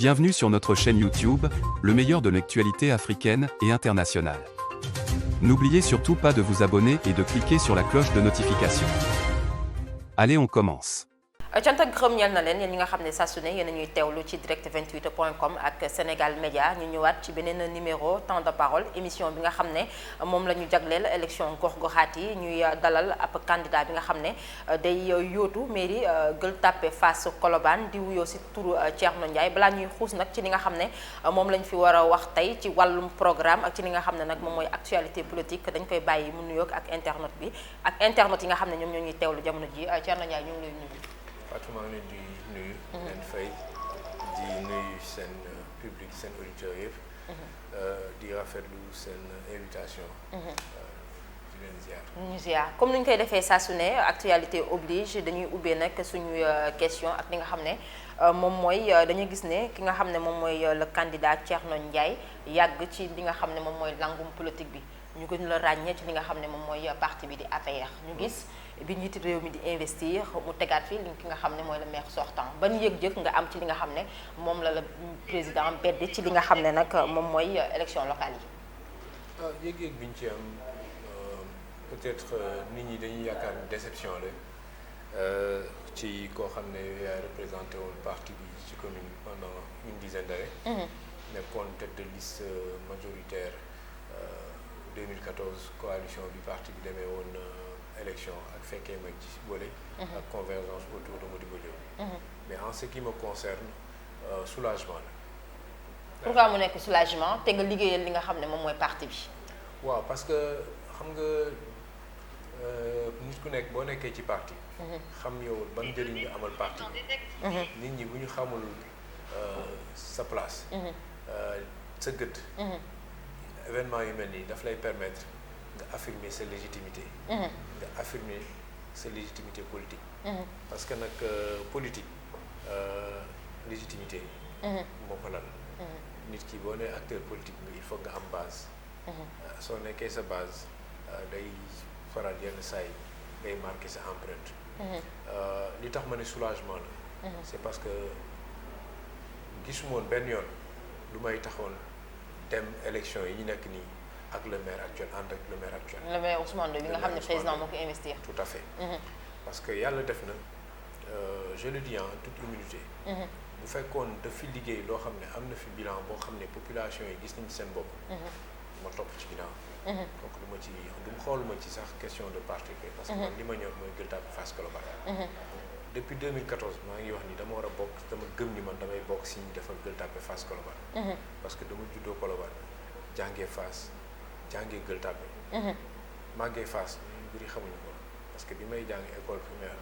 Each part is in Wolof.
Bienvenue sur notre chaîne YouTube, le meilleur de l'actualité africaine et internationale. N'oubliez surtout pas de vous abonner et de cliquer sur la cloche de notification. Allez, on commence. cant ak gërëm ñeel na leen yéen ñi nga xam ne saa su ne yéen a ñuy teewlu ci direct28.com ak Sénégal Média ñu ñëwaat ci beneen numéro temps de parole émission bi nga xam ne moom la ñu jagleel élection gox-goxaat yi ñuy dalal ab candidat bi nga xam ne day yóotu mairie Gueule Tapée Fass Colobane di wuyoo si turu Thierno Ndiaye balaa ñuy xuus nag ci li nga xam ne moom lañ fi war a wax tey ci wàllum programme ak ci li nga xam ne nag moom mooy actualité politique dañ koy bàyyi mu nuyoog ak internet bi ak internet yi nga xam ne ñoom ñoo ñuy teewlu jamono ji Thierno Ndiaye ñu ngi lay nuyu. Fatou maa ngi leen di nuyu. leen fay di nuyu seen public seen auditeurs yëpp. di rafetlu seen invitation. di leen ziar. ñu ziar comme ni ñu koy defee saa su ne actualité oblige dañuy ubbee nag suñuy question ak li nga xam ne moom mooy dañuy gis ne ki nga xam ne moom mooy le candidat Thierno Ndiaye yàgg ci li nga xam ne moom mooy langum politique bi ñu gën la ràññee ci li nga xam ne moom mooy parti bi di APR ñu gis. bi njiitu réew mi di investir mu tegaat fi ki nga xam ne mooy le maire sortant ban yëg-yëg nga am ci li nga xam ne moom la président beddi ci li nga xam ne nag moom mooy élection locale yi. Yëg-yëg bi ñu ci am peut-être nit ñi dañuy yaakaar ni déception la ci koo xam ne yaa représenté woon parti bi ci commune pendant une dizaine d'années. nekkoon tête de liste majoritaire 2014 coalition bi parti bi demee woon. élection ak fekkee ma ci boole ak convergence autour de Modibo Diop mais en ce qui me concerne soulagement la. pourquoi mu nekk soulagement te nga liggéeyal li nga xam ne moom mooy parti bi. waaw parce que xam nga nit ku nekk boo nekkee ci parti. xam yow ban njëriñ nga amal parti bi. nit ñi bu ñu xamul sa place. sa gëdd. événement yu mel nii daf lay permettre. nga affirmer sa légitimité. nga affirmer sa légitimité politique. parce que nag politique légitimité. moo ko lal. nit ki boo nee acteur politique bi il faut nga am base. soo nekkee sa base day faral yenn saa yi ngay marqué sa empreinte. li tax ma ne soulagement la. c'est parce que gisuma woon benn yoon lu may taxoon dem élection yi ñu nekk nii. ak le maire actuel ànd ak le maire actuel. le maire Ousmane Doye bi nga xam ne président moo ko investir. tout à fait. parce que yàlla def na je le dis en toute humilité. bu fekkoon daf fi liggéey loo xam ne am na fi bilan boo xam ne population yi gis nañ ci seen bopp. ma topp ci ginnaaw. donc lu ma ci xooluma ci sax question de parti parce que man li ma ñor mooy Gueule Tapée Fass Colobane. depuis 2014 maa ngi wax ni dama war a bokk dama gëm ni man damay bokk si ñu defal Gueule Tapée Fass Colobane. parce que dama juddoo Colobane jàngee Fass. jàngee Gueule Tapée màggee Fass ñu bëri xamuñu ko parce que bi may jàng école primaire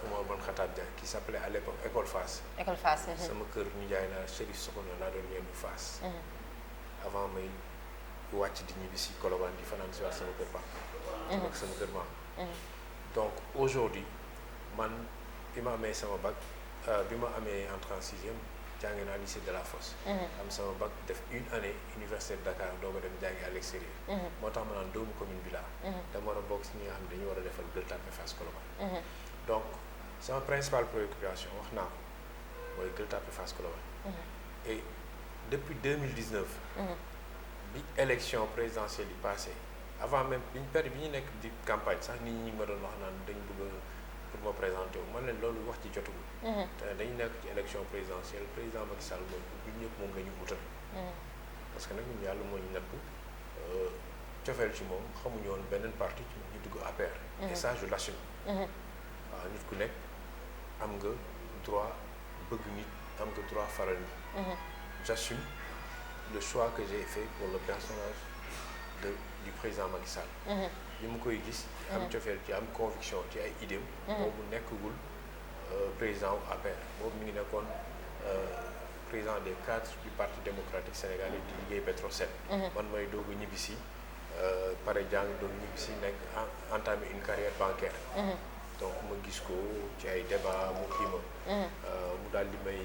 Oumar Ban Khattab Dia qui s'appelait à l'époque école Fass. école Fass. sama kër ñu jaay naa Chérif Sokhna laa doon yendu Fass. avant may wàcc di ñibbi si Colobane di fanaan si waat sama kër papa. ak sama kër maam. donc aujourd'hui man bi ma amee sama bac bi ma amee entrée en sixième jànge naa lycée de la Fosse. am sama bac def une année université de Dakar doo ko dem jàngi à l'extérieur. moo tax ma naan doomu commune bi laa. dama war a bokk si ñi nga xam ne dañu war a defal Gueule Tapée Fass Colobane. donc sama principale préoccupation wax naa ko mooy Gueule Tapée Fass Colobane. et depuis 2019. bi élection présidentielle yi passé avant même bi ñu nekk di campagne sax nit ñi ma doon wax naan dañ bëgg pour ma présenter wu man leen loolu wax ci jotagul. te dañu nekk ci élection présidentielle président Macky Sall moom ñun ñëpp moom la ñu wutal. parce que nag ñun yàlla moo ñu nattu cofeel ci moom xamuñu woon beneen parti ci ñu dugg APR. et ça je l'assume. waaw nit ku nekk am nga droit bëgg nit am nga droit faral nit. j'assume le choix que j'ai fait pour le personnage du président Macky Sall. li mu koy gis. am cofeel ci am conviction ci ay idées boobu nekkagul président wu APR boobu mi ngi nekkoon président des cadres du parti démocratique sénégalais di liggéey Petrosen. man may doog a ñibbisi pare jàng doog ñibbisi nekk entamer une carrière bancaire. donc ma gis ko ci ay débat mu kii ma. mu daal di may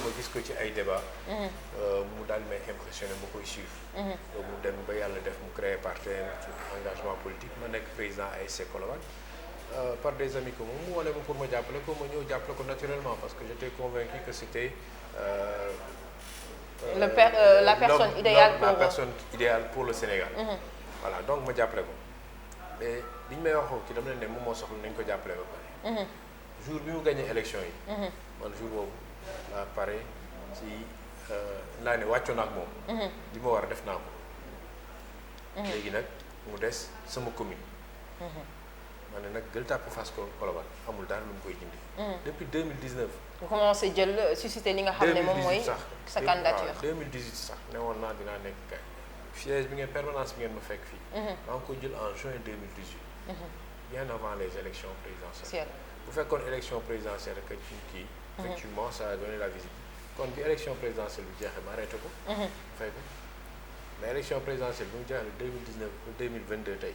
ma gis ko ci ay débat mu daal di may impressionné ma koy suivre. donc mu dem ba yàlla def mu créer parti engagement politique ma nekk président ASC Colobane par des amis que moom mu wane ma pour ma jàppale ko ma ñëw jàppale ko naturellement parce que j'étais convaincu que c'était la personne idéale pour la personne idéale pour le Sénégal. Voilà donc ma jàppale ko mais bi ñu may wax ci dama leen ne moom moo soxla nañ ko jàppale ba pare. jour bi mu gagné élection yi. man jour boobu laa pare ci laa ne wàccoon ak moom. li ma war a def naa ko. léegi nag mu des sama commune. ma ne nag Gueule Tapée Fass Colobane amul dara lu mu koy jëndee. depuis 2019. nga commencé jël suscité li nga xam ne moom mooy sa candidature 2018 sax ne woon naa dinaa nekk kay siège bi ngeen permanence bi ngeen ma fekk fii. maa ngi ko jël en juin 2018. bien avant les élections présidentielles. bu fekkoon élection présidentielle rek ci kii. effectivement ça a donné la visite. kon bi élection présidentielle bi jeexee ma arrêté ko. fay ko mais élection présidentielle bi mu jeexee 2019 ba 2022 tey.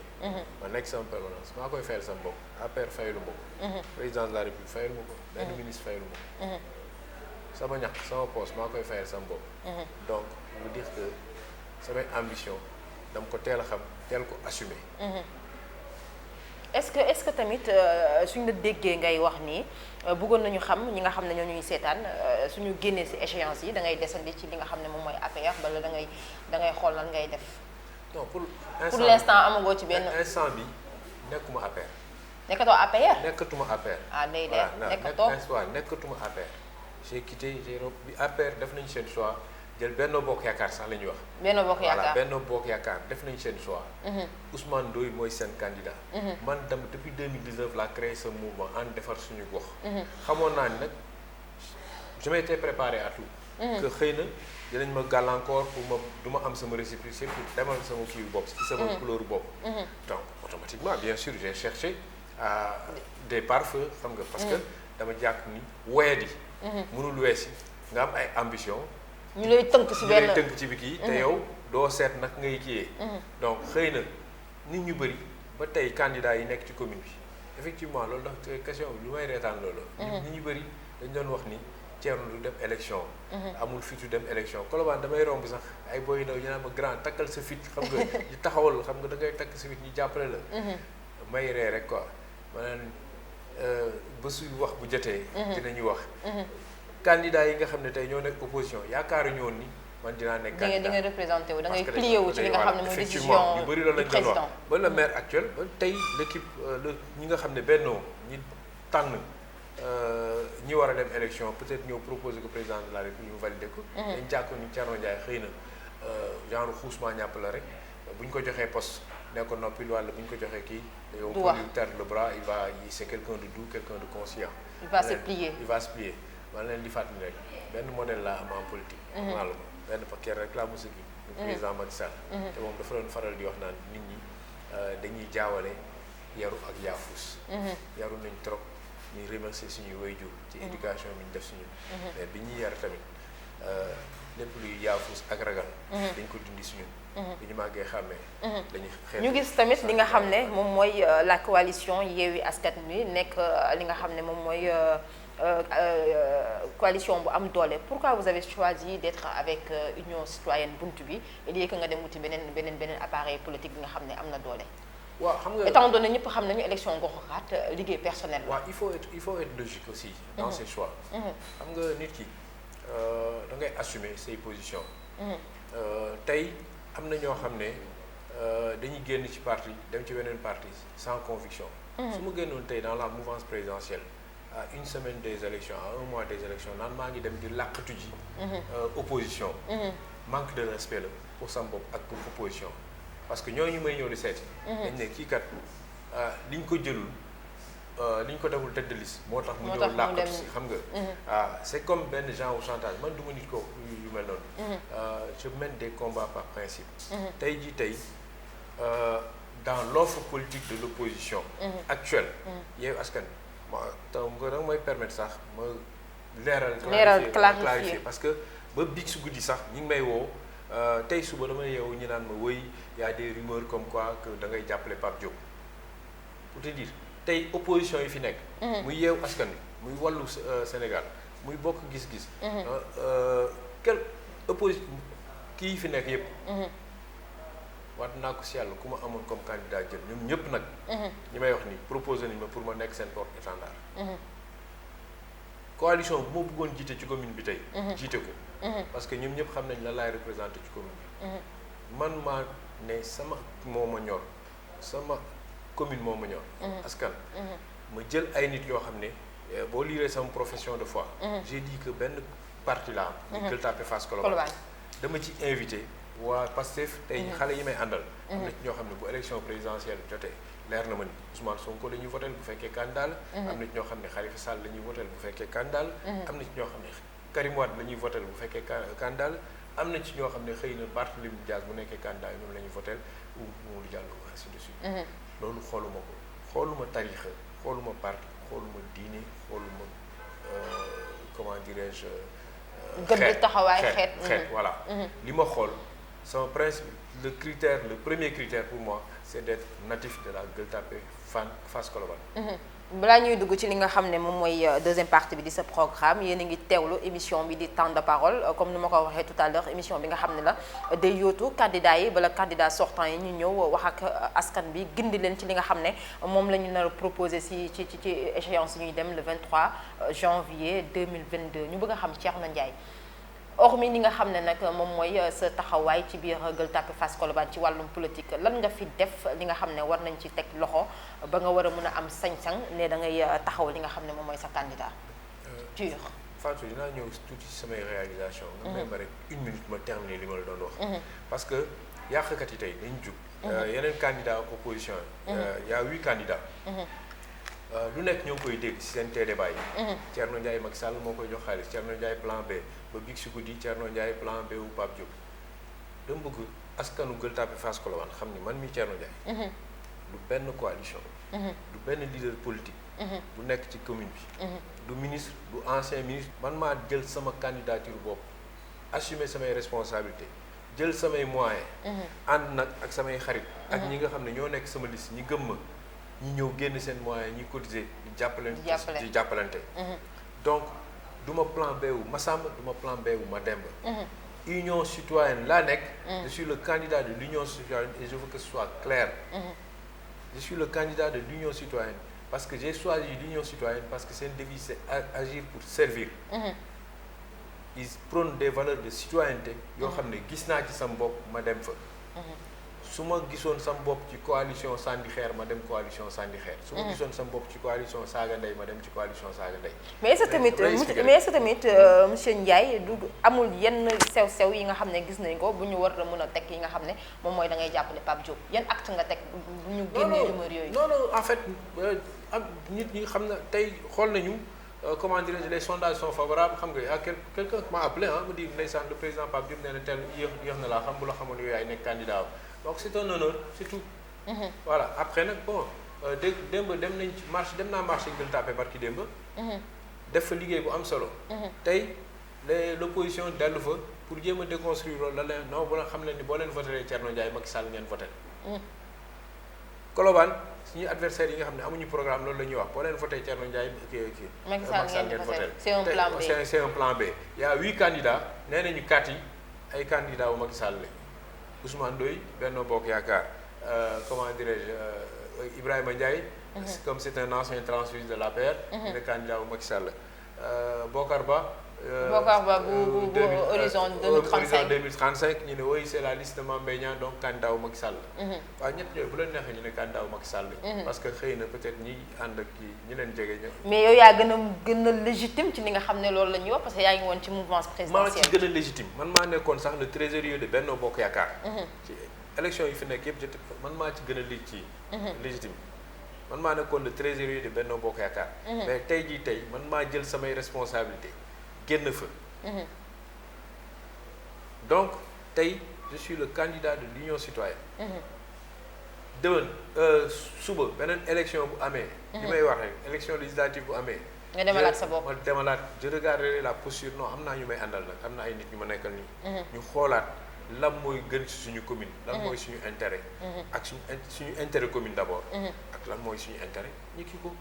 ma nekk sama permanence maa koy fayal sama bopp APR fayalu ma ko. président de la république fayalu ma ko. benn ministre fayalu ma ko. sama ñax sama poste maa koy fayal sama bopp. donc mu dire que samay ambition dama ko teel a xam teel ko assumer. est-ce que tamit suñu la déggee ngay wax nii bëggoon nañu xam ñi nga xam ne ñoo ñuy seetaan suñu génnee ci échéance yi da ngay desandi ci li nga xam ne moom mooy APR bala da ngay xool lan ngay def. non pour l'instant amagoo ci benn instant bi nekkuma APR. nekkatoo APR. nekkatuma APR. ah day leer nekkatoo nekkatuma APR. j'ai quitté bi APR def nañu seen choix jël Benno Bokk Yaakaar sax la ñuy wax. Benno Bokk Yaakaar voilà Benno Bokk Yaakaar def nañu seen choix. Ousmane Ndoye mooy seen candidat. man dem depuis 2019 laa créé ce mouvement ànd defar suñu gox. xamoon naa ni nag je m'étais préparé à tout. que xëy na dinañ ma gàllankoor pour ma du ma am sama récépissé pour demal sama kii bopp ci sama couleur bopp. donc automatiquement bien sûr j'ai cherché des pare-feux xam nga parce que dama jàpp ni woyadi mënul weesi nga am ay ambition ñu lay tënk ci benn ci bi kii te yow doo seet nag ngay kiyee. donc xëy na nit ñu bëri ba tey candidats yi nekk ci commune bi effectivement loolu dafa question bi lu may reetaan loolu. nit ñu bëri dañ doon wax ni Thierno du dem élection. amul fit du dem élection Colobane damay romb sax ay boy ndaw ñu naan ma grand takkal sa fit xam nga ñu taxawal xam nga da ngay takk sa fit ñu jàppale la. may ree rek quoi maanaam ba suy wax bu jotee. dinañu wax. candidat yi nga xam ne tey ñoo nekk opposition yaakaaruñu woon ni man dinaa nekk candidat di nga représenté wu da ngay plié wu ci li nga xam ne mooy décision yu bëri loolu lañ doon wax ba le maire actuel ba tey l'équipe ñi nga xam ne bennoo ñi tànn ñi war a dem élection peut-être ñëw proposé ko président de la république ñu validé ko dañ jàkko ni Thierno Ndiaye xëy na genre xuusement ñàpp la rek bu ñu ko joxee poste ne ko noppi walla bu ñu ko joxee kii on peut lui tordre le bras c'est quelqu'un de doux quelqu'un de conscient il va se plier man leen di fàttali rek benn modèle laa am en politique. naa la ko benn paquet rek laa mos a gi. président Macky Sall. te moom dafa doon faral di wax naan nit ñi dañuy jaawale yaru ak yaafus. yaru nañ trop ñuy remercier suñuy waajur ci éducation bi ñu def suñu. mais bi ñuy yar tamit lépp luy yaafus ak ragal. dañ ko dindi suñu. bi ñu màggee xàmmee. dañuy xeex ñu gis tamit li nga xam ne moom mooy la coalition Yewwi Askan Wi nekk li nga xam ne moom mooy. coalition bu am doole pourquoi vous avez choisi d'être avec Union Citoyenne Buntu Bi au lieu que nga dem wuti beneen appareil politique bi nga xam ne am na doole. waaw xam nga étant donné ñëpp xam nañu élection gox-goxaat liggéey personnel la. waaw il faut être logique aussi. dans ses choix. xam nga nit ki da ngay assumer ses positions. tey am na ñoo xam ne dañuy génn ci parti dem ci beneen parti sans conviction. su ma génnoon tey dans la mouvance présidentielle. à une semaine des élections à un mois des élections naan maa ngi dem di làqatu ji. opposition. manque de respect la pour sama bopp ak pour opposition parce que ñooñu may ñëw di seeti. dañ ne kii kat liñ ko jëlul liñ ko deful tête de liste moo tax mu ñëw làqatu si xam nga. c'est comme benn genre chantage man du ma nit ko yu mel noonu. je mène des combats par principe. tey dans l'offre politique de l'opposition actuelle. Yewwi Askan Wi taw nga danga may permettre sax ma leeral clarifier parce que ba biig su guddi sax ñi ngi may woo tey suba damay yeewu ñu naan ma wëy y a des rumeurs comme quoi que da ngay jàppale Pape Diop pour te dire tey opposition yi fi nekk muy Yewwi Askan Wi muy Wallu Sénégal muy Bokk Gis Gis quel opposition kii yi fi nekk yépp waat naa ko si yàlla ku ma amoon comme candidat jël ñoom ñëpp nag. ñi may wax ni proposé nañ ma pour ma nekk seen porte-étendard. coalition bu ma bëggoon jiite ci commune bi tey. jiite ko. parce que ñoom ñëpp xam nañ la laay représenté ci commune bi. man maa ne sama moo ma ñor sama commune moo ma ñor. askan. ma jël ay nit yoo xam ne boo liiree sama profession de foi. j'ai dit que benn parti la am. Gueule Tapée Fass Colobane dama ci invité waa Pastef tey xale yi may àndal. am na ci ñoo xam ne bu élection présidentielle jotee leer na ma ni Ousmane Sonko la ñuy votel bu fekkee candidat la. am na ci ñoo xam ne Khalifa Sall la ñuy votel bu fekkee candidat la. am na ci ñoo xam ne Karim Wade la ñuy votel bu fekkee candidat la. am na ci ñoo xam ne xëy na Barthélémy Dias bu nekkee candidat yi ñoom la ñuy votel ou Mamadou Diallo ainsi de suite. loolu xooluma ko xooluma tarixa xooluma parti xooluma diine xooluma comment dirais-je. gëdd taxawaay xeet voilà. li ma xool sama principe le premier critère pour moi c'est d'être natif de la Gueule Tapée Fass Colobane. balaa ñuy dugg ci li nga xam ne moom mooy deuxième partie bi di sa programme yéen a ngi teewlu émission bi di temps de parole comme ni ma ko waxee tout à l'heure émission bi nga xam ne la day yóotu candidat yi bala candidat sortant yi ñu ñëw wax ak askan bi gindi leen ci li nga xam ne moom la ñu nar a proposé ci échéance yi ñuy dem le 23 janvier 2022 ñu bëgg a xam Thierno Ndiaye hormis li nga xam ne nag moom mooy sa taxawaay ci biir Gueule Tapée Fass Colobane ci wàllum politique lan nga fi def li nga xam ne war nañ ci teg loxo ba nga war a mën a am sañ-sañ ne da ngay taxaw li nga xam ne moom mooy sa candidat dur. Fatou dinaa ñëw tuuti samay réalisation nga may ma rek une minute ma terminer li ma la doon wax. parce que yàqkat yi tey dañ jug. yeneen candidat opposition yi. y a 8 candidats. lu nekk ñoo ngi koy dégg ci seen débat yi. Thierno Ndiaye Macky Sall moo koy jox xaalis Thierno Ndiaye plan B ba big si guddi Thierno Ndiaye plan B wu Pape Diop. dama bëgg askanu Gueule Tapée Fass Colobane xam ni man mi Thierno Ndiaye. du benn coalition. du benn leader politique. bu nekk ci commune bi. du ministre du ancien ministre. man maa jël sama candidature bopp assumer samay responsabilités jël samay moyens. ànd nag ak samay xarit. ak ñi nga xam ne ñoo nekk sama liste ñi gëm ma. ñi ñëw génn seen moyens ñi cotiser di jàppalante donc du ma plan B wu Massamba du ma plan B wu Mademba. Union citoyenne laa nekk. je suis le candidat de l'Union citoyenne et je veux que ce soit clair. je suis le candidat de l'Union citoyenne parce que j'ai choisi l'Union citoyenne parce que seen devise c'est agir pour servir. ils prônent des valeurs de citoyenneté yoo xam ne gis naa ci sama bopp ma dem fa. su ma gisoon sama bopp ci coalition sànni xeer ma dem coalition sànni xeer. su ma gisoon sama bopp ci coalition saaga ndey ma dem ci coalition saaga ndey. mais est-ce que tamit monsieur Ndiaye du amul yenn sew-sew yi nga xam ne gis nañ ko bu ñu war a mën a teg yi nga xam ne moom mooy da ngay jàppale Pape Diop yan acte nga teg bu ñu génnee rumeur yooyu. non en fait am nit ñi xam na tey xool nañu comment dirais-je les sondages sont favorables xam nga ah quelqu'un m'a appelé me dit ndeysaan le président Pape Diop nee na tel yéex na laa xam bu la xamoon yooyu ay nekk candidat donc c'est un honneur c'est tout. voilà après nag bon démb dem nañ ci marché dem naa marché Gueule Tapée barki démb. def fa liggéey bu am solo. tey l'opposition dellu fa pour jéem a déconstruire loolu la leen non bu la xam leen ni boo leen voté Thierno Ndiaye Macky Sall ngeen voté. Colobane suñuy adversaires yi nga xam ne amuñu programme loolu la ñuy wax boo leen voté Thierno Ndiaye Macky Sall ngeen voté c'est un plan B c'est un plan B. Il y a 8 candidats nee nañu 4 yi ay candidats wu Macky Sall lañ. Ousmane Ndoye Benno Bokk Yaakaar comment dirais-je Ibrahima Ndiaye. comme c'est un ancien transfuge de l'APR. il est candidat wu Macky Sall. Bokar Ba. bu horizon 2035 ñu ne oui c'est la liste de Mame Mbaye Niang donc candidat wu Macky Sall. waaw ñett yooyu bu leen neexee ñu ne candidat wu Macky Sall. parce que xëy na peut-être ñi ànd ak ñi leen jege ña. mais yow yaa gën a légitime ci li nga xam ne loolu la ñuy wax parce que yaa ngi woon ci mouvance présidentielle. maa ci gën a légitime man maa nekkoon sax le trésorier de Benno Bokk Yaakaar. ci élection yi fi nekk yëpp man maa ci gën a légitime man maa nekkoon le trésorier de Benno Bokk Yaakaar. mais tey jii tey man maa jël samay responsabilités. génn fa. donc tey je suis le candidat de l'Union citoyenne. déwén suba beneen élection bu amee. li may wax rek élection législative bu amee. nga demalaat sa bopp ma demalaat je regarderai la posture non am naa ñu may àndal nag am na ay nit ñu ma nekkal nii. ñu xoolaat lan mooy gën ci suñu commune. lan mooy suñu intérêt. ak suñu intérêt commune d'abord. ak lan mooy suñu intérêt ñu kii ko.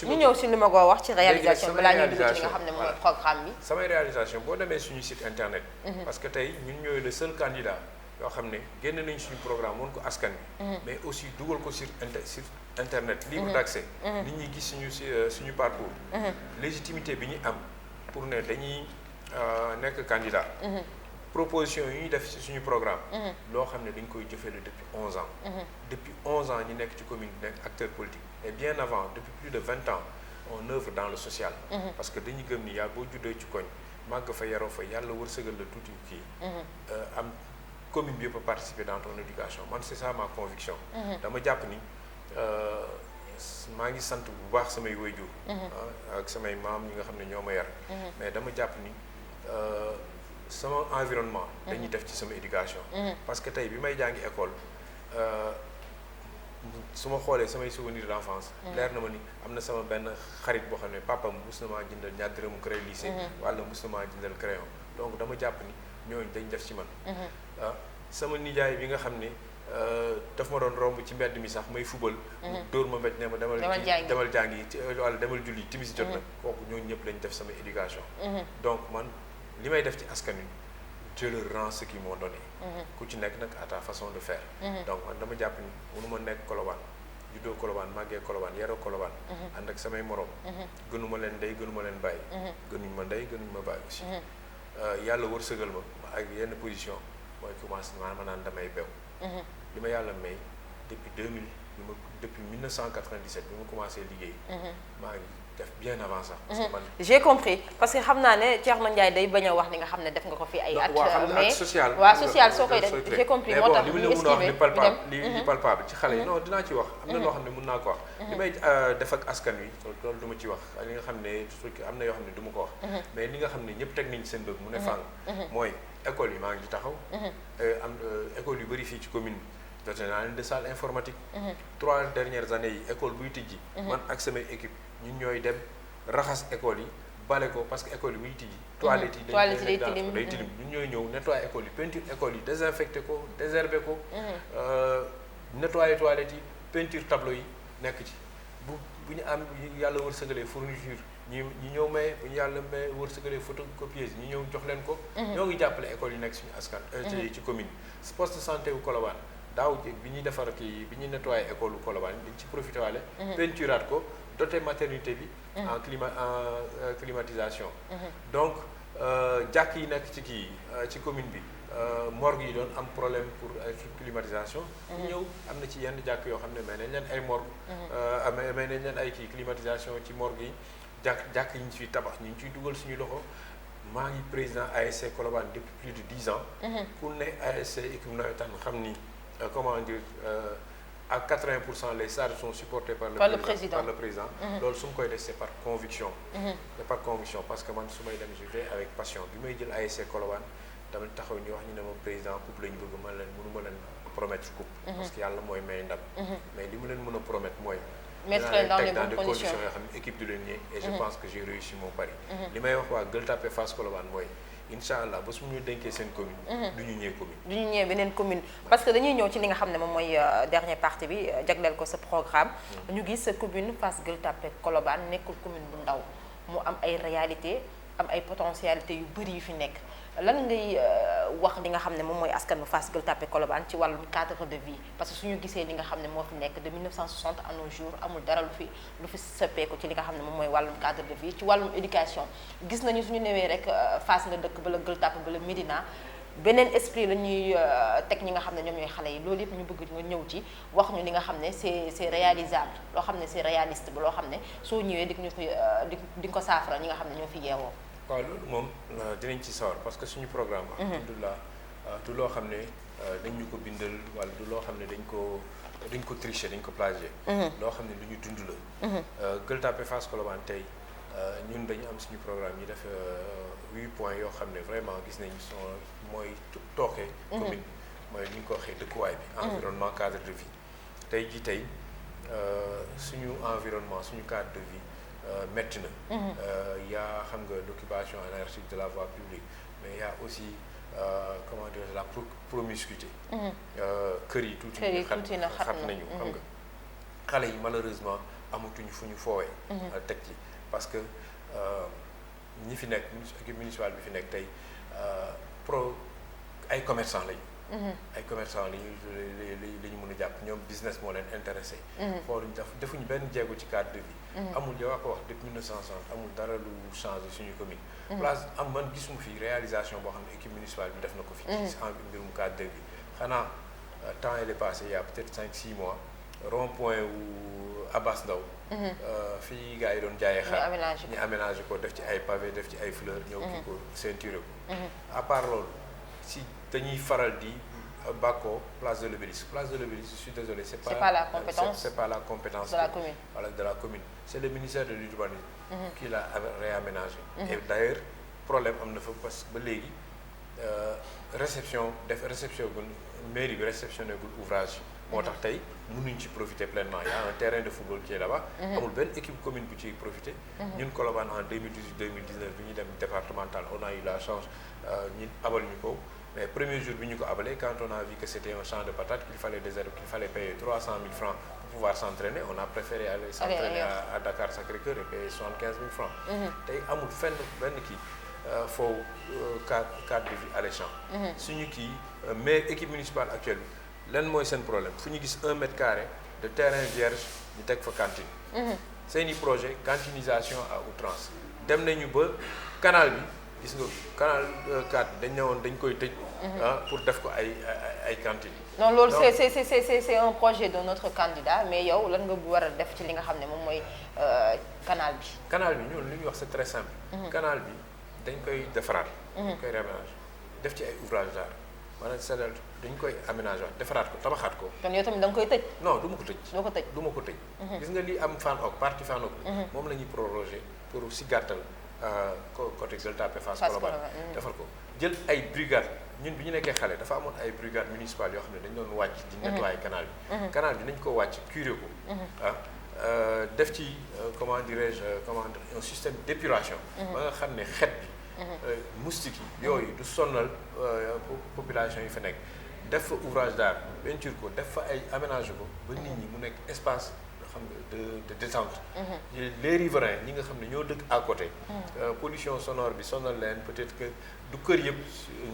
ñu ñëw si li ma ko wax ci réalisation balaa ñuy dugg ci nga xam ne mooy programme bi. samay réalisation boo demee suñu site internet. parce que tey ñun ñooy le seul candidat yoo xam ne génn nañ suñu programme woon ko askan wi. mais aussi dugal ko sur internet libre d'accès. nit ñi gis suñu parcours. légitimité bi ñu am pour ne dañuy nekk candidat. proposition yi ñuy def ci suñu programme. loo xam ne dañ koy jëfee depuis 11 ans. depuis 11 ans ñi nekk ci commune bi nekk acteur politique et bien avant depuis plus de 20 ans on œuvre dans le social. parce que dañuy gëm ni yaa boo juddoo ci koñ màgg fa yaroo fa yàlla wërsëgal la tuuti kii. am commune bi yëpp a participer dans ton éducation man c'est ça ma conviction. dama jàpp ni maa ngi sant bu baax samay waajur. ak samay maam ñi nga xam ne ñoo ma yar. mais dama jàpp ni sama environnement. dañuy def ci sama éducation. parce que tey bi may jàngi école su ma xoolee samay souvenirs d'enfance. leer na ma ni am na sama benn xarit boo xam ne papam mus na maa jëndal ñaar dërëmu crayon lycée. wala mus na maa jëndal crayon donc dama jàpp ni ñooñu dañ def ci man. sama nijaay bi nga xam ne daf ma doon romb ci mbedd mi sax may fubal. dóor ma mbéj ne ma demal jàngi wala demal julli timis jot na. kooku ñooñu ñëpp lañ def sama éducation. donc man li may def ci askan wi je leur rends ce qu'ils m'ont donné. ku ci nekk nag à ta façon de faire. donc man dama jàpp ni mënuma nekk Colobane juddoo Colobane màggee Colobane yaroo Colobane. ànd ak samay morom. gënuma leen ndey gënuma leen bàyyi. gënuñ ma ndey gënuñ ma bàyyi aussi. yàlla wërsëgal ma ak yenn position mooy commencé ma naan damay bew. li ma yàlla may depuis 1997 bi ma commencé liggéey. maa ngi def bien avant ça. parce que man j'ai compris parce que xam naa ne Thierno Ndiaye day bañ a wax ni nga xam ne def nga ko fi ay at. mais social social soo koy def j'ai compris moo tax li mun a wax li palpable ci xale yi non dinaa ci wax. am na loo xam ne mun naa ko wax. li may def ak askan wi loolu du ma ci wax li nga xam ne am na yoo xam ne du ma ko wax. mais li nga xam ne ñëpp teg nañ seen bëgg mu ne fàng. mooy école yi maa ngi taxaw. am école yu bëri fii ci commune bi dote naa leen de salle informatique. 3 dernières années yi école buy tijji. man ak samay équipe ñun ñooy dem raxas école yi bale ko parce que école yi buy tijji. toilettes yi day tilim ñun ñooy ñëw nettoyer école yi peinture école yi désinfecté ko désherber ko. nettoyer toilettes yi peinture tableau yi nekk ci bu ñu am yàlla wërsëgalee fourniture ñi ñëw may bu ñu yàlla may wërsëgalee photocopieuse ñi ñëw jox leen ko. ñoo ngi jàppale école yi nekk suñu askan. ci commune poste de santé wu Colobane daaw bi ñuy defar kii bi ñuy nettoyer école wu Colobane dañ ci profité waale. peinturaat ko doté maternité bi. en climatisation. donc jàkk yi nekk ci kii ci commune bi. morgue yi doon am problème pour climatisation. ñëw am na ci yenn jàkk yoo xam ne may nañ leen ay morgue. may nañ leen ay kii climatisation ci morgue yi jàkk yi ñu ciy tabax ñu ngi ciy dugal suñu loxo. maa ngi président ASC Colobane depuis plus de 10 ans. ku ne ASC équipe nawetaan xam ni comment dire à 80% les charges sont supportées par le président. loolu su ma koy def c'est par conviction. c'est par conviction parce que man su may dem je vais avec passion bi may jël ASC Colobane dama taxaw ñu wax ñu ne ma président coupe la ñu bëgg man leen mënuma leen promettre coupe. parce que yàlla mooy may ndam. mais li mu leen mën a promettre mooy. mettre dans les bonnes conditions yoo xam ne équipe du leen ñëw. et je pense que j'ai réussi mon pari. li may wax waa Gueule Tapée Fass Colobane mooy incha allah ba su ñu dénkee seen commune. du ñu ñëwee commune. du ñu ñëwee beneen commune parce que dañuy ñëw ci li nga xam ne moom mooy dernière partie bi jagleel ko sa programme. ñu gis sa commune Fass Gueule Tapée Colobane nekkul commune bu ndaw mu am ay réalités am ay potentialités yu bëri yu fi nekk. lan ngay wax li nga xam ne moom mooy askanu Fass Gueule Tapée Colobane ci wàllum cadre de vie parce que suñu gisee li nga xam ne moo fi nekk de 1960 à nos jours amul dara lu fi sëppeeku ci li nga xam ne moom mooy wàllum cadre de vie ci wàllum éducation gis nañu suñu newee rek Fass nga dëkk bala Gueule Tapée bala Médina beneen esprit la ñuy teg ñi nga xam ne ñoom ñooy xale yi loolu yëpp ñu bëgg nga ñëw ci wax ñu li nga xam ne c'est réalisable loo xam ne c'est réaliste ba loo xam ne soo ñëwee di ñu ko di nga ko saafara ñi nga xam ne ñoo fi yeewoo. waaw loolu moom dinañ ci sawar parce que suñu programme alhamdulilah du loo xam ne dañ ñu ko bindal wala du loo xam ne dañ ko tricher dañ ko plagier. loo xam ne lu ñu dund la. Gueule Tapée Fass Colobane tey ñun dañu am suñu programme yi def 8 points yoo xam ne vraiment gis nañ mooy tooke commune mooy ni ñu ko waxee dëkkuwaay bi environnement cadre de vie tey ji tey suñu environnement suñu cadre de vie metti na. Yaa xam nga l'occupation anarchique de la voie publique mais y a aussi comment dire la promiscuité. kër yi tuuti na xat nañu xam nga xale yi malheureusement amatuñu fu ñu foowee. teg ci parce que ñi fi nekk équipe municipale bi fi nekk tey ay commerçants lañu ay commerçants li ñu mën a jàpp ñoom business moo leen intéressé. xooluñ defuñu benn jéego ci cadre de vie. amul yow ko wax depuis 1960 amul dara lu changé suñu commune. place man gisuma fi réalisation boo xam ne équipe municipale bi def na ko fi. ci mbirum cadre de vie xanaa temps il est passé il y a peut-être 5-6 mois rond point wu Abass Ndao fii gars yi doon jaayee xaar ñu aménagé ko def ci ay pavé def ci ay fleurs ñëw kii ko ceinture ko à part loolu si dañuy faral di bàkkoo place de l'Obélisque je suis désolé c'est pas la compétence de la commune. Voilà, de la commune c'est le ministère de l'urbanisme qui l'a réaménagé et d'ailleurs problème am na fa parce que ba léegi réception gul mairie bi réceptionné gul ouvrage moo tax tey mënuñ ci profiter pleinement. Il y a un terrain de football qui est là-bas. amul benn équipe commune bu ciy profiter. ñun Colobane en 2018 2019 bi ñu dem départemental on a eu la chance ñu abal ñu ko mais premier jour bi ñu ko abalee quand on a vu que c'était un champ de patates qu'il fallait payer 300 000 francs pour pouvoir s'entraîner on a préféré aller s'entraîner à Dakar Sacré-Cœur et payer 75 000 francs. tey amul fenn benn kii foofu cadre de vie alléchant. suñu kii mais équipe municipale actuelle bi lan mooy seen problème fu ñu gis 1 mètre carré de terrain vierge ñu teg fa cantine. seeni projet cantinisation à outrance dem nañu ba canal bi gis nga canal 4 dañ ne woon dañ koy tëj. pour def ko ay cantines. non loolu c'est un projet de notre candidat mais yow lan nga war a def ci li nga xam ne moom mooy canal bi. canal bi ñun li ñuy wax c'est très simple. canal bi dañ koy defaraat. dañ koy réaménager def ci ay ouvrages d'art maanaam c'est-à-dire dañ koy aménager waat defaraat ko tabaxaat ko. kon yow tamit da nga koy tëj. non du ma ko tëj. doo ko tëj du ma ko tëj. gis nga li am Fann Hock partie Fann Hock. moom la ñuy proroger pour si gàttal côté Gueule Tapée Fass Colobane defal ko jël ay brigades ñun bi ñu nekkee xale dafa amoon ay brigades municipales yoo xam ne dañ doon wàcc di nettoyer canal bi. canal bi nañ ko wàcc curer ko. def ci comment dirais-je un système d'épuration. ba nga xam ne xet bi. moustique yi yooyu du sonnal population yi fa nekk def fa ouvrage d'art peinture ko def fa ay aménagé ko ba nit ñi mu nekk espace xam nga de détente. les riverains ñi nga xam ne ñoo dëkk à côté. pollution sonore bi sonal leen peut-être que du kër yëpp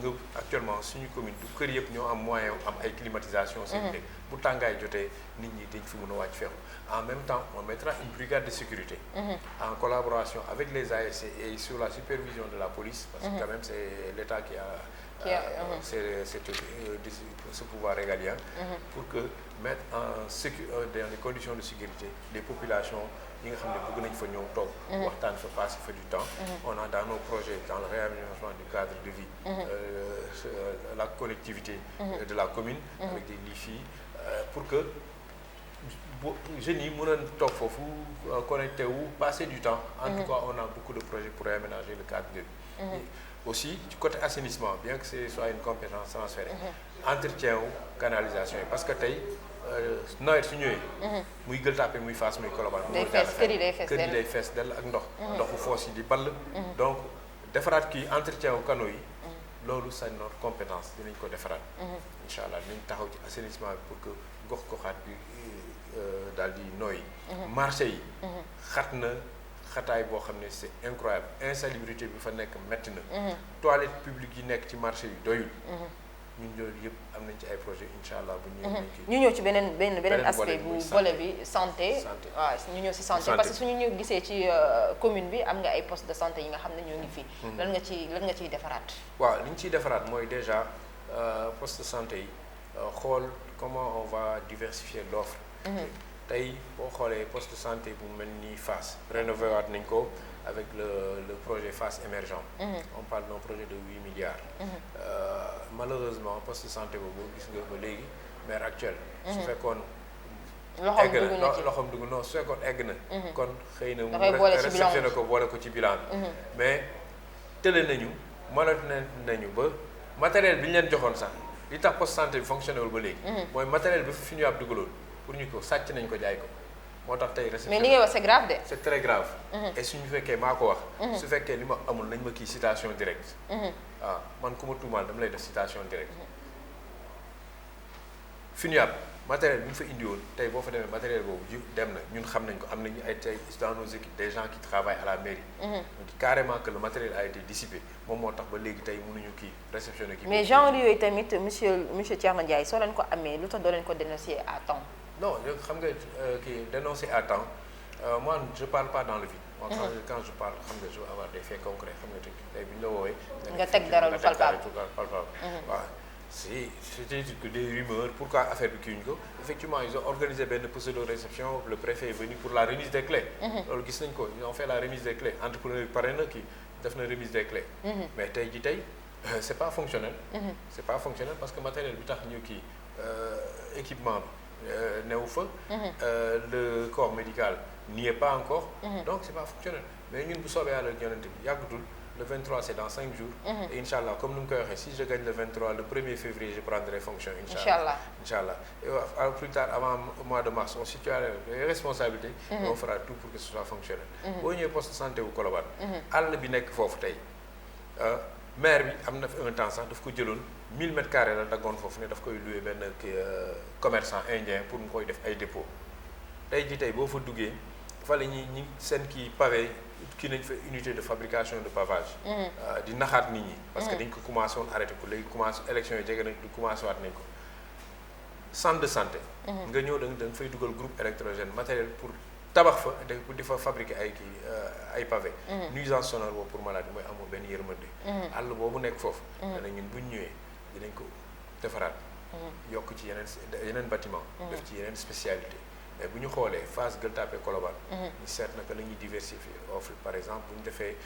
nga actuellement suñu commune du kër yëpp ñoo am moyen am ay climatisation seen néeg bu tàngaay jotee nit ñi dañ fi mën a wàcc feexu en même temps on mettra une brigade de sécurité. en collaboration avec les ASC et sur la supervision de la police. parce que quand même c'est l'État qui a ce pouvoir régalien. pour que mettre dans des conditions de sécurité les populations yi nga xam ne bëgg nañ fa ñëw toog. waxtaan fa passer fa du temps. on a dans nos projets dans le réaménagement du cadre de vie. la connectivité. de la commune. avec des Wi-Fi pour que jeunes yi mën a toog foofu connecté wu passer du temps. en tout cas on a beaucoup de projets pour réaménager le cadre de vie. aussi ci côté assainissement bien que ce soit une compétence transférée. entretien wu canalisation yi parce que tey nawet su ñëwee. muy Gueule Tapée muy Fass muy Colobane. kër yi day fees dell ak ndox. ndoxu foos yi di ball. donc defaraat kii entretien wu canaux yi. loolu c'est notre compétence dinañ ko defaraat. incha allah dinañ taxaw ci assainissement bi pour que gox-goxaat bi daal di nooyi. marché yi. xat na. xataay boo xam ne c'est incroyable insalubrité bi fa nekk metti na. toilettes publiques yi nekk ci marché yi doyul. ñun loolu yëpp am nañ ci ay projets incha allah bu ñu ñëw ci beneen aspect bu volet bi santé. waaw ñu ñëw ci santé parce que suñu ñu gisee ci commune bi am nga ay postes de santé yi nga xam ne ñoo ngi fii. lan nga ciy defaraat. waaw li ñu ciy defaraat mooy déjà poste de santé yi xool comment on va diversifier l'offre. tey boo xoolee poste de santé bu mel ni Fass rénové waat nañ ko avec le projet Fass émergent. on parle d'un projet de 8 milliards. Malheureusement poste de santé boobu gis nga ba léegi maire actuel. su fekkoon loxoom dugg non su fekkoon egg na. kon xëy na mu réceptionné ko boole ko ci bilan bi. mais tële nañu nañu ba matériel bi ñu leen joxoon sax li tax poste de santé bi fonctionné wul ba léegi. mooy matériel bi fi ñu ab dugaloon. pour ñu ko sàcc nañ ko jaay ko moo tax tey réception mais li ngay wax c'est grave de. c'est très grave. et suñu fekkee maa ko wax. su fekkee li ma amul nañ ma kii citation directe. waaw man ku ma tuumaal dama lay def citation directe. FINUAB matériel bi ñu fa indi woon tey boo fa demee matériel boobu ji dem na ñun xam nañ ko am nañu ay tey dans nos équipes des gens qui travaillent à la mairie. donc carrément que le matériel a été dissipé moom moo tax ba léegi tey mënuñu kii réceptionner kii. mais genre yooyu tamit monsieur Thierno Ndiaye soo leen ko amee lu tax doo leen ko dénoncer à temps. non xam nga kii dénoncer à temps moi je parle pas dans le vide. moi quand je parle xam nga je veux avoir des faits concrets xam nga tey bu ñu la woowee. nga teg dara lu palpable waaw. C'était que des rumeurs pourquoi affaire bi kiiwuñu ko effectivement ils ont organisé benn pseudo réception le préfet est venu pour la remise des clés. loolu gis nañ ko ils ont fait la remise des clés entrepreneur bi pare na kii def na remise des clés. mais tey jii tey c'est pas fonctionnel. c'est pas fonctionnel parce que matériel bi tax ñu kii équipement bi newu fa. le corps médical n'y est pas encore. donc c'est pas fonctionnel mais ñun bu soobee yàlla yonent bi yàggatul. Le 23 c'est dans 5 jours. Et Inch'Allah comme ni mu koy waxee si je gagne le 23 le 1er février je prendrai fonction. Inch'Allah. Et plus tard avant mois de mars on situera les responsabilités. On fera tout pour que ce soit fonctionnel. boo ñëwee poste de santé wu Colobane. àll bi nekk foofu tey maire bi am na fi un temps sax daf ko jëloon 1000 mètres carrés la daggoon foofu ne daf koy loué benn commerçant indien pour mu koy def ay dépôt tey jii tey boo fa duggee fa la ñi seen kii pavé. kii nañ fa unité de fabrication de pavage. di naxaat nit ñi. parce que dañ ko commencé woon arrêté ko léegi commencé élection yi jege nañ du commencé waat nañ ko. centre de santé. nga ñëw da nga fay dugal groupe électrogène matériel pour tabax fa di fa fabriquer ay kii ay pavé. nuisance sonore boobu pour maladie mooy amoo benn yërmande. àll boobu nekk foofu. dana ñun bu ñu ñëwee dinañ ko defaraat. yokk ci yeneen bâtiment def ci yeneen spécialité. mais bu ñu xoolee Fass Gueule Tapée Colobane. ñu seet naka la ñuy diversifier offre par exemple bu ñu defee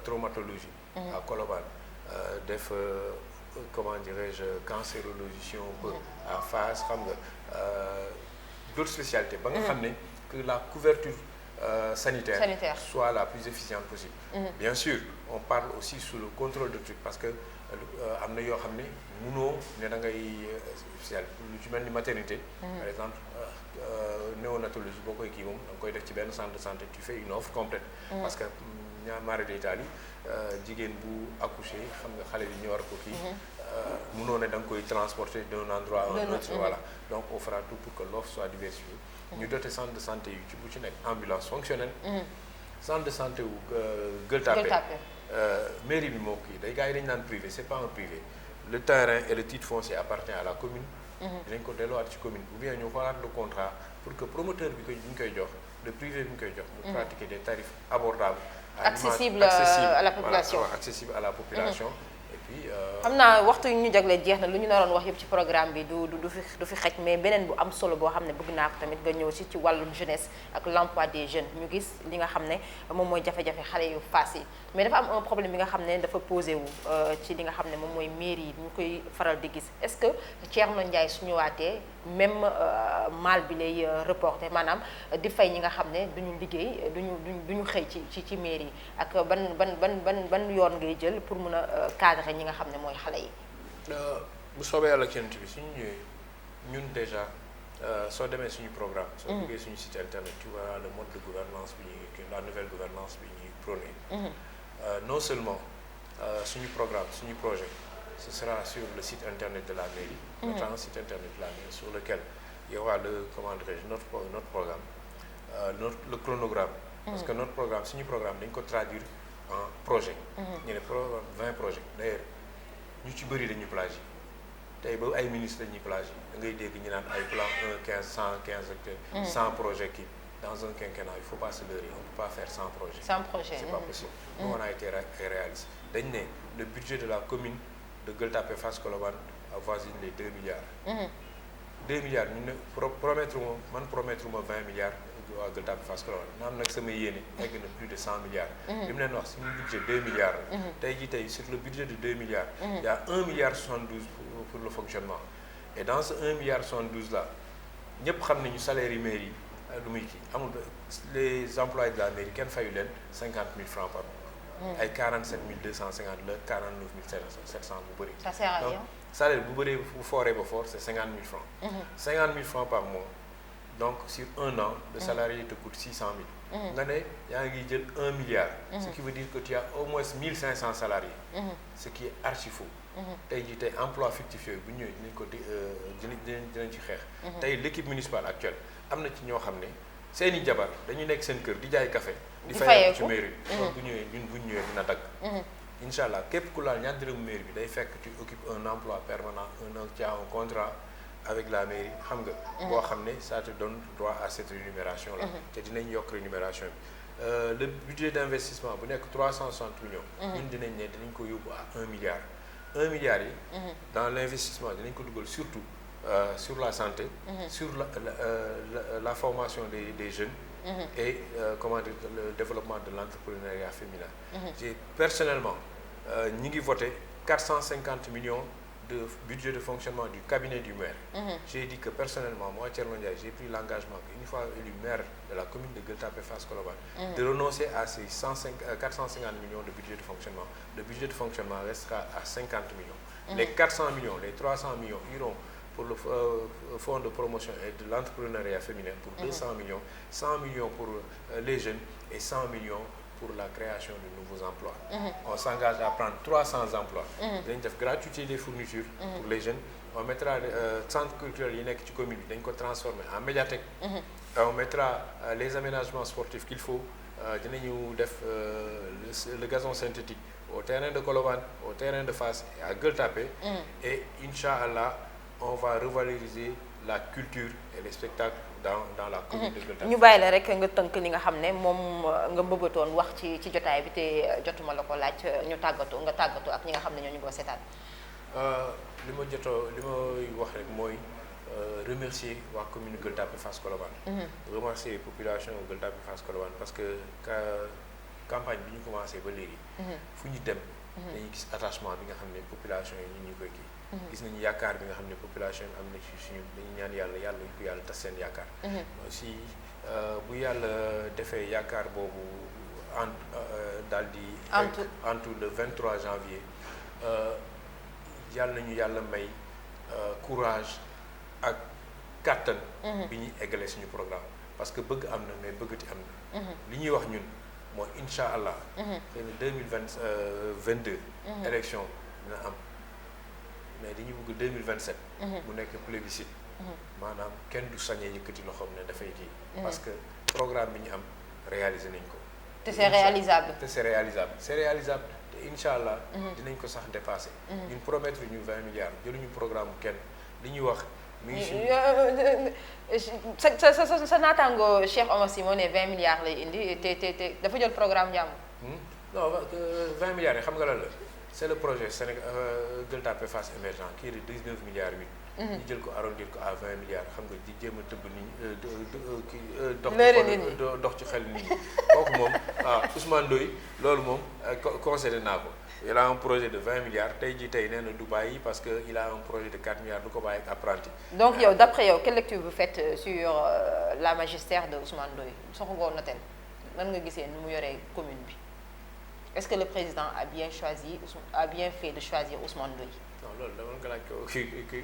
traumatologie. à Colobane def comment dirais-je cancérologie si on peut à Fass xam nga d'autres spécialités. ba nga xam ne que la couverture sanitaire soit la plus efficiente possible. bien sûr on parle aussi sous le contrôle de trucs parce que am na yoo xam ne munoo ne da ngay spécial lu ci mel ni maternité. par exemple. néonatologie boo koy kii moom da nga koy def ci benn centre de santé tu fais une offre complète. parce que mara d'Italie jigéen bu accouché xam nga xale bi ñu war ko kii. mënoo ne da nga koy transporter d'un endroit à un autre. voilà donc on fera tout pour que l'offre soit diversifiée. ñu doté centre de santé yu ci bu ci nekk ambulance fonctionnelle. centre de santé wu Gueule Tapée. mairie bi moo kii day gars yi dañu naan privé c'est pas un privé le terrain et le titre foncier appartient à la commune. dinañ ko delluwaat ci commune ou bien ñu xoolaat le contrat pour que promoteur bi ñu koy jox le privé bi ñu koy jox. mu pratiquer des tarifs abordables. accessible à la population voilà, accessible à la population. et puis. xam naa waxtu yu ñu jagleel jeex na lu ñu naroon wax yëpp ci programme bi du fi xej mais beneen bu am solo boo xam ne bëgg naa ko tamit nga ñëw ci wàllum jeunesse ak l'emploi des jeunes ñu gis li nga xam ne moom mooy jafe-jafe xale yu Fass yi mais dafa am un problème bi nga xam ne dafa posé wu ci li nga xam ne moom mooy mairie yi ñu koy faral di gis est-ce que Thierno Ndiaye su ñëwaatee même mal bi lay reporté maanaam di fay ñi nga xam ne duñu liggéey duñu xëy ci mairie yi ak ban yoon ngay jël pour mun a cadrer ñi nga xam ne mooy xale yi. bu soobee yàlla ak bi suñu ñëwee ñun déjà soo demee suñu programme. soo duggee suñu site internet tu verras le mode de gouvernance bi ñuy la nouvelle gouvernance bi ñuy prôné. non seulement suñu programme suñu projet ce sera sur le site internet de la mairie. notre site internet de la mairie sur lequel il y aura le comment dirais-je notre programme le chronogramme. parce que notre programme suñu programme dañ ko traduire en projet. ñu ne programme 20 projets d'ailleurs ñu ci bëri dañuy plagier tey ba ay ministres dañuy plagier da ngay dégg ñu naan ay plan 1 15 115 hectares. 100 projets kii dans un quinquennat il faut pas se leurrer on peut pas faire 100 projets. 100 projets c'est pas possible. nous on a été réaliste dañ ne le budget de la commune de Gueule Tapée Fass Colobane avoisine les 2 milliards. 2 milliards ñu ne promettre ma 20 milliards. waa Gueule Tapée Fass Colobane na am nag sama yéene egg na plus de 100 milliards. li mu leen wax suñu budget 2 milliards la. tey jii tey sur le budget de 2 milliards. il y a 1 milliard 72 pour le fonctionnement. et dans ce 1 milliard 72 là ñëpp xam nañu salaire yi mairie lu muy kii amul les employés de la mairie kenn fayu leen 50 000 francs par mois. ay 47 250 la 49 700 bu bëri. ça sert à rien donc salaire bu bëree bu fooree ba fort c'est 50 000 francs. 50 000 francs par mois. donc sur un an le salarié te coûte 600 000 nga ne yaa ngi jël 1 milliard. Ce qui veut dire que tu as au moins 1500 salariés. Ce qui est archi faux. tey jii tey emploi fictif yooyu bu ñëwee dinañ ko dinañ ci xeex. tey l'équipe municipale actuelle am na ci ñoo xam ne seeni jabar dañu nekk seen kër di jaay café. di fayeeku ci mairie bi. bu ñëwee bu ñu ñëwee dina dagg. incha allah képp ku laal ñaar dërëmu mairie bi day fekk tu occupes un emploi permanent tu as un contrat avec la mairie xam nga. boo xam ne ça te donne droit à cette rémunération là. te dinañ yokk rémunération bi. Le budget d'investissement bu nekk 360 millions. ñun dinañ ne dinañ ko yóbbu à 1 milliard. 1 milliard yi. dans l'investissement dinañ ko dugal surtout sur la santé. sur la formation des jeunes. Et comment dire le développement de l'entrepreneuriat féminin. J'ai personnellement ñi ngi voté 450 millions de budget de fonctionnement du cabinet du maire. J'ai dit que personnellement moi Thierno Ndiaye j'ai pris l'engagement qu'une fois élu maire de la commune de Gueule Tapée Fass Colobane de renoncer à ces 450 millions de budget de fonctionnement. Le budget de fonctionnement restera à 50 millions. Les 400 millions, les 300 millions iront pour le fonds de promotion et de l'entrepreneuriat féminin pour 200 millions, 100 millions pour les jeunes et 100 millions pour la création de nouveaux emplois. On s'engage à prendre 300 emplois. dañ def gratuité des fournitures pour les jeunes. On mettra centre culturel yi nekk ci commune bi dañ ko transformer en médiathèque. On mettra les aménagements sportifs qu'il faut. Dinañu def le gazon synthétique au terrain de Colobane, au terrain de Fass et à Gueule Tapée. Et Inch'Allah, on va revaloriser la culture et les spectacles dans la commune de Gueule Tapée. ñu bàyyi la rek nga tënk li nga xam ne moom nga mbëbatoon wax ci jotaay bi te jotuma la ko laaj ñu tàggatoo ak ñi nga xam ne ñoo ñu ko seetaan. li may wax rek mooy remercier waa commune Gueule Tapée Fass Colobane. Remercier population Gueule Tapée Fass Colobane parce que campagne bi ñu commencé ba léegi. fu ñu dem. dañuy gis attachement bi nga xam ne population yi ñu koy kii. gis nañu yaakaar bi nga xam ne population yi am na ci suñu dañuy ñaan yàlla bu yàlla tas seen yaakaar. aussi bu yàlla defee yaakaar boobu daal di. entre le 23 janvier yàlla nañu yàlla may courage ak kàttan. bi ñuy eggalee suñu programme parce que bëgg am na mais bëggati am na. li ñuy wax ñun mooy incha allah. xëy na 2022. élection dina am. mais dañu bëgg 2027. mu nekk plébiscite. maanaam kenn du sañee yëkkati loxoom ne dafay kii. parce que programme bi ñu am réalisé nañ ko. te c'est réalisable. c'est réalisable te incha allah. dinañ ko sax dépasser. ñun promettre ñu 20 milliards jëluñu programme kenn li ñuy wax. mi ngi sa naataango Cheikh Omar Sy moo ne 20 milliards lay indi te dafa jël programme jàmm. non 20 milliards yi xam nga lan la. C'est le projet Sénégal Gueule Tapée Fass émergent qui est de 19 milliards 8. ñu jël ko arrondir ko à 20 milliards xam nga di jéem a tëbb nii dox ci xel nit ñi kooku moom Ousmane Ndoye loolu moom concédé naa ko. Il a un projet de 20 milliards tey jii tey nee na du bàyyi parce que il a un projet de 4 milliards du ko bàyyi ak apprenti. Donc yow d'après yow quelle lecture vous faites sur la magistère de Ousmane Ndoye soxla nga woon na teen nan nga gisee nu mu yoree commune bi. Est-ce que le président a bien fait de choisir Ousmane Ndoye? Non loolu dama ko laaj ko kii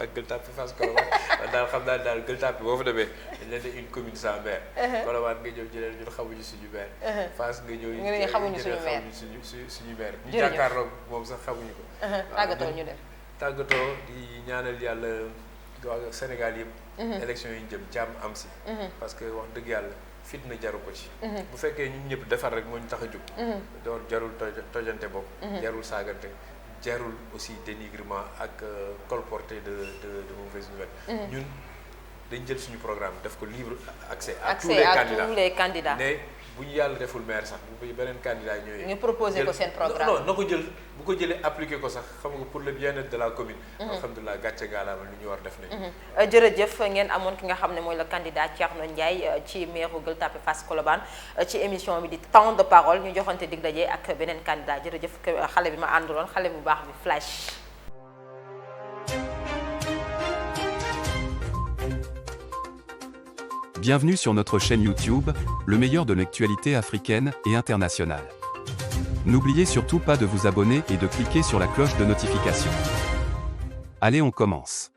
ak Gueule Tapée Fass Colobane daal xam naa daal Gueule Tapée boo fa demee dañ leen une commune sans maire. Colobane nga ñëw jëlee ñun xamuñu suñu maire. Fass nga ñëw xamuñu suñu maire. ñu jàkkaarloo moom sax xamuñu ko. tàggatoo ñu dem. tàggatoo di ñaanal yàlla waa Sénégal yëpp. élection yi ñu jëm jàmm am si. parce que wax dëgg yàlla. fitna jaru ko ci. bu fekkee ñun ñëpp defar rek moo ñu tax a jóg. door jarul tojante bopp. jarul saagante jarul aussi dénigrement ak colporter de mauvaises nouvelles. ñun dañ jël suñu programme def ko libre accès à tous les candidats ne bu ñu yàlla deful maire sax bu beneen candidat ñëwee. ñu proposé ko seen programme non na ko jël bu ko jëlee appliqué ko sax xam nga pour le bien-être de la commune. alhamdulilah gàcce gaalaama lu ñu war def nañu. jërëjëf ngeen amoon ki nga xam ne mooy le candidat Thierno Ndiaye ci maire Gueule Tapée Fass Colobane ci émission bi di temps de parole ñu joxante dig daje ak beneen candidat jërëjëf xale bi ma àndaloon xale bu baax bi Flash. Bienvenue sur notre chaîne YouTube, le meilleur de l'actualité africaine et internationale. N'oubliez surtout pas de vous abonner et de cliquer sur la cloche de notification. Allez, on commence.